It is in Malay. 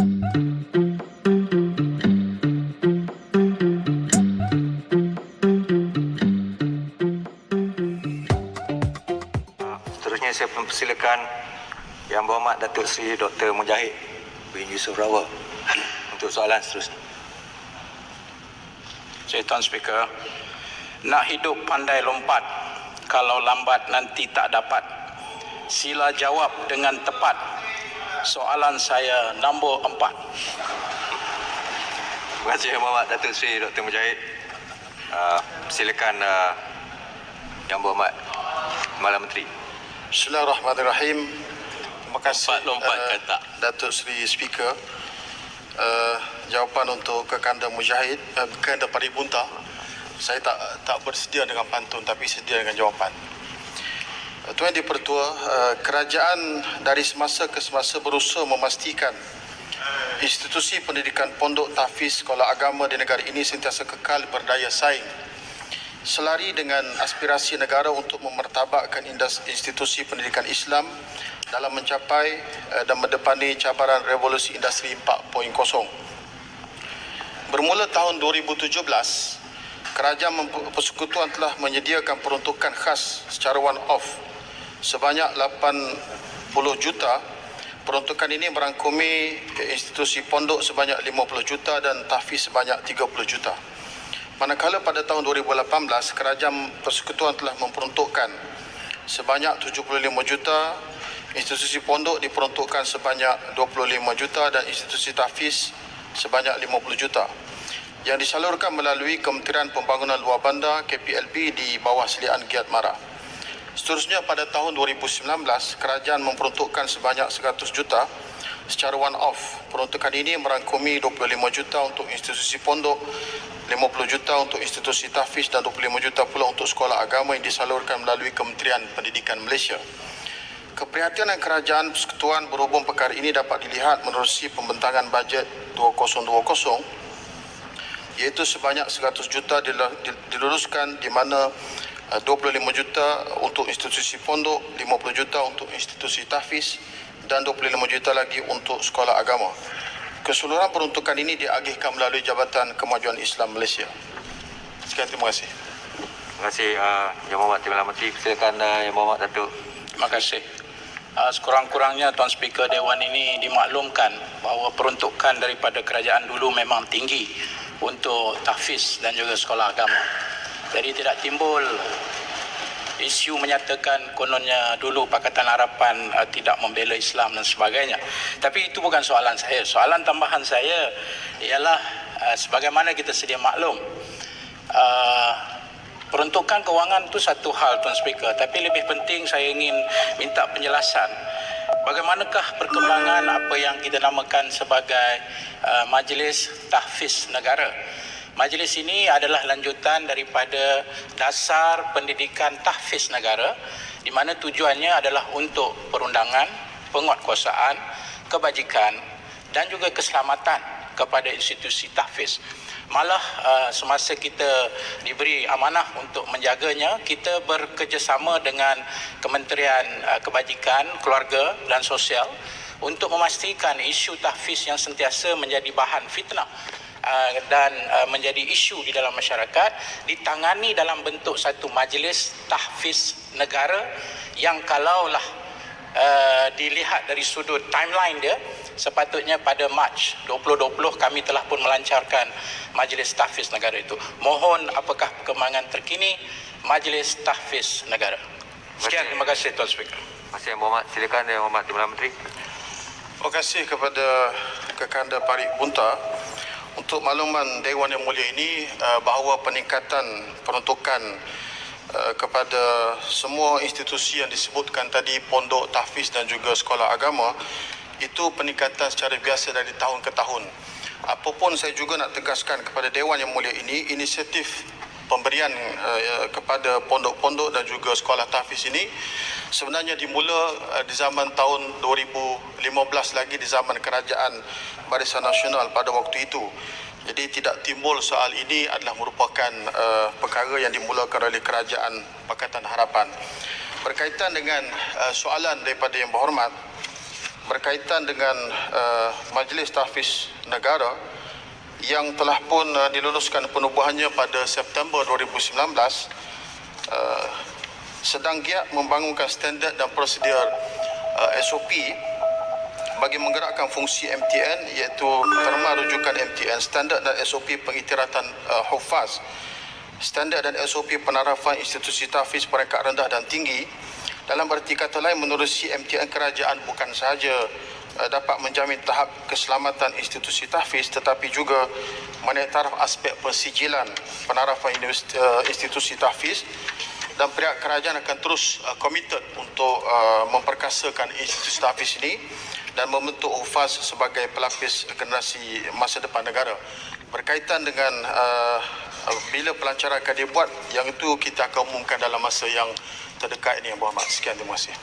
Seterusnya saya mempersilakan Yang Berhormat Datuk Seri Dr. Mujahid bin Yusof Rawal untuk soalan seterusnya. Tuan Speaker, nak hidup pandai lompat, kalau lambat nanti tak dapat. Sila jawab dengan tepat. Soalan saya nombor 4. Terima kasih Yang Berhormat Datuk Seri Dr. Mujahid. Silakan Yang Berhormat Kepala Menteri. Bismillahirrahmanirrahim. Terima kasih Datuk Seri Speaker. Jawapan untuk Kekanda Mujahid, Kekanda Paribunta. Saya tak bersedia dengan pantun tapi sedia dengan jawapan. Tuan Dipertua, kerajaan dari semasa ke semasa berusaha memastikan institusi pendidikan pondok, tahfiz, sekolah agama di negara ini sentiasa kekal berdaya saing, selari dengan aspirasi negara untuk memertabakkan institusi pendidikan Islam dalam mencapai dan mendepani cabaran revolusi industri 4.0. Bermula tahun 2017, Kerajaan Persekutuan telah menyediakan peruntukan khas secara one-off sebanyak 80 juta. Peruntukan ini merangkumi institusi pondok sebanyak 50 juta dan tahfiz sebanyak 30 juta. Manakala pada tahun 2018, Kerajaan Persekutuan telah memperuntukkan sebanyak 75 juta, institusi pondok diperuntukkan sebanyak 25 juta dan institusi tahfiz sebanyak 50 juta yang disalurkan melalui Kementerian Pembangunan Luar Bandar KPLB di bawah seliaan Giat Mara. Seterusnya pada tahun 2019, kerajaan memperuntukkan sebanyak 100 juta secara one-off. Peruntukan ini merangkumi 25 juta untuk institusi pondok, 50 juta untuk institusi tahfiz dan 25 juta pula untuk sekolah agama yang disalurkan melalui Kementerian Pendidikan Malaysia. Keprihatinan Kerajaan Persekutuan berhubung perkara ini dapat dilihat menerusi pembentangan bajet 2020, iaitu sebanyak 100 juta diluruskan di mana 25 juta untuk institusi pondok, 50 juta untuk institusi tahfiz dan 25 juta lagi untuk sekolah agama. Keseluruhan peruntukan ini diagihkan melalui Jabatan Kemajuan Islam Malaysia. Sekian, terima kasih. Terima kasih Yang Berhormat Kepala Menteri. Silakan Yang Berhormat Datuk. Terima kasih. Sekurang-kurangnya Tuan Speaker Dewan ini dimaklumkan bahawa peruntukan daripada kerajaan dulu memang tinggi untuk tahfiz dan juga sekolah agama. Jadi tidak timbul isu menyatakan kononnya dulu Pakatan Harapan tidak membela Islam dan sebagainya. Tapi itu bukan soalan saya. Soalan tambahan saya ialah sebagaimana kita sedia maklum, peruntukan kewangan itu satu hal Tuan Speaker, tapi lebih penting saya ingin minta penjelasan. Bagaimanakah perkembangan apa yang kita namakan sebagai Majlis Tahfiz Negara? Majlis ini adalah lanjutan daripada Dasar Pendidikan Tahfiz Negara, di mana tujuannya adalah untuk perundangan, penguatkuasaan, kebajikan dan juga keselamatan kepada institusi tahfiz. Malah semasa kita diberi amanah untuk menjaganya, kita bekerjasama dengan Kementerian Kebajikan, Keluarga dan Sosial untuk memastikan isu tahfiz yang sentiasa menjadi bahan fitnah dan menjadi isu di dalam masyarakat ditangani dalam bentuk satu majlis tahfiz negara yang kalaulah dilihat dari sudut timeline dia, sepatutnya pada Mac 2020 kami telah pun melancarkan Majlis Tahfiz Negara itu. Mohon apakah perkembangan terkini Majlis Tahfiz Negara. Sekian, terima kasih Tuan Speaker. Terima kasih Yang Berhormat. Silakan Yang Berhormat Kepala Menteri. Terima kasih kepada Kekanda Paribunta. Untuk makluman Dewan Yang Mulia ini, bahawa peningkatan peruntukan kepada semua institusi yang disebutkan tadi, pondok, tahfiz dan juga sekolah agama, itu peningkatan secara biasa dari tahun ke tahun. Apapun saya juga nak tegaskan kepada Dewan Yang Mulia ini, inisiatif pemberian kepada pondok-pondok dan juga sekolah tahfiz ini sebenarnya dimula di zaman tahun 2015 lagi, di zaman Kerajaan Barisan Nasional pada waktu itu. Jadi tidak timbul soal ini adalah merupakan perkara yang dimulakan oleh Kerajaan Pakatan Harapan. Berkaitan dengan soalan daripada Yang Berhormat, berkaitan dengan Majlis Tahfiz Negara yang telah pun diluluskan penubuhannya pada September 2019, sedang giat membangunkan standard dan prosedur SOP bagi menggerakkan fungsi MTN, iaitu terma rujukan MTN, standard dan SOP pengiktirafan hufaz, standard dan SOP penarafan institusi tahfiz peringkat rendah dan tinggi. Dalam erti kata lain, menerusi MTN kerajaan bukan sahaja dapat menjamin tahap keselamatan institusi tahfiz, tetapi juga menektaraf aspek persijilan penarafan institusi tahfiz, dan pihak kerajaan akan terus komited untuk memperkasakan institusi tahfiz ini dan membentuk hufaz sebagai pelapis generasi masa depan negara. Berkaitan dengan bila pelancaran akan dibuat, yang itu kita akan umumkan dalam masa yang terdekat ini, Yang Berhormat. Sekian, terima kasih.